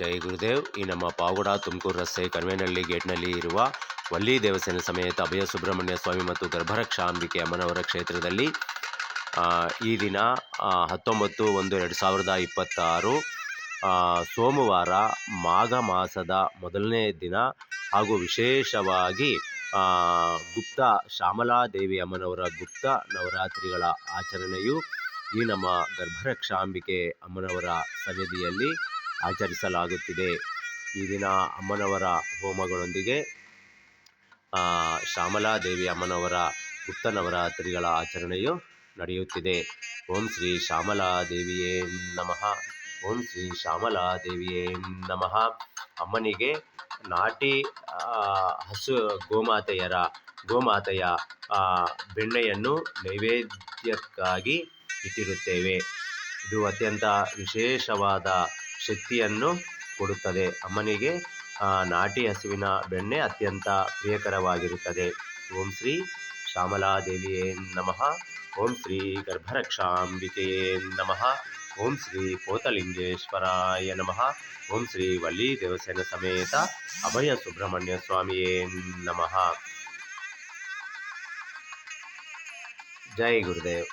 ಜೈ ಗುರುದೇವ್. ಈ ನಮ್ಮ ಪಾವಗಡ ತುಮಕೂರು ರಸ್ತೆ ಕಣಿವೆನಹಳ್ಳಿ ಗೇಟ್ನಲ್ಲಿ ಇರುವ ವಲ್ಲಿ ದೇವಸ್ಥಾನ ಸಮೇತ ಅಭಯ ಸುಬ್ರಹ್ಮಣ್ಯ ಸ್ವಾಮಿ ಮತ್ತು ಗರ್ಭರಕ್ಷಾಂಬಿಕೆ ಅಮ್ಮನವರ ಕ್ಷೇತ್ರದಲ್ಲಿ ಈ ದಿನ 19/1/2026 ಸೋಮವಾರ ಮಾಘ ಮಾಸದ ಮೊದಲನೇ ದಿನ ಹಾಗೂ ವಿಶೇಷವಾಗಿ ಗುಪ್ತ ಶ್ಯಾಮಲಾದೇವಿ ಅಮ್ಮನವರ ಗುಪ್ತ ನವರಾತ್ರಿಗಳ ಆಚರಣೆಯು ಈ ನಮ್ಮ ಗರ್ಭರಕ್ಷಾಂಬಿಕೆ ಅಮ್ಮನವರ ಸನ್ನಿಧಿಯಲ್ಲಿ ಆಚರಿಸಲಾಗುತ್ತಿದೆ. ಈ ದಿನ ಅಮ್ಮನವರ ಹೋಮಗಳೊಂದಿಗೆ ಶ್ಯಾಮಲಾದೇವಿ ಅಮ್ಮನವರ ಗುಪ್ತ ನವರಾತ್ರಿಗಳ ಆಚರಣೆಯು ನಡೆಯುತ್ತಿದೆ. ಓಂ ಶ್ರೀ ಶ್ಯಾಮಲಾದೇವಿಯೇ ನಮಃ. ಓಂ ಶ್ರೀ ಶ್ಯಾಮಲಾದೇವಿಯೇ ನಮಃ. ಅಮ್ಮನಿಗೆ ನಾಟಿ ಹಸು ಗೋಮಾತೆಯ ಬೆಣ್ಣೆಯನ್ನು ನೈವೇದ್ಯಕ್ಕಾಗಿ ಇಟ್ಟಿರುತ್ತೇವೆ. ಇದು ಅತ್ಯಂತ ವಿಶೇಷವಾದ ಶಕ್ತಿಯನ್ನು ಕೊಡುತ್ತದೆ. ಅಮ್ಮನಿಗೆ ನಾಟಿ ಹಸುವಿನ ಬೆಣ್ಣೆ ಅತ್ಯಂತ ಪ್ರಿಯಕರವಾಗಿರುತ್ತದೆ. ಓಂ ಶ್ರೀ ಶ್ಯಾಮಲಾದೇವಿಯೇ ನಮಃ. ಓಂ ಶ್ರೀ ಗರ್ಭರಕ್ಷಾಂಬಿಕೆಯೇ ನಮಃ. ಓಂ ಶ್ರೀ ಕೋತಲಿಂಗೇಶ್ವರಾಯ ನಮಃ. ಓಂ ಶ್ರೀ ವಲ್ಲಿ ದೇವಸ್ಥಾನ ಸಮೇತ ಅಭಯ ಸುಬ್ರಹ್ಮಣ್ಯ ಸ್ವಾಮಿಯೇ ನಮಃ. ಜೈ ಗುರುದೇವ್.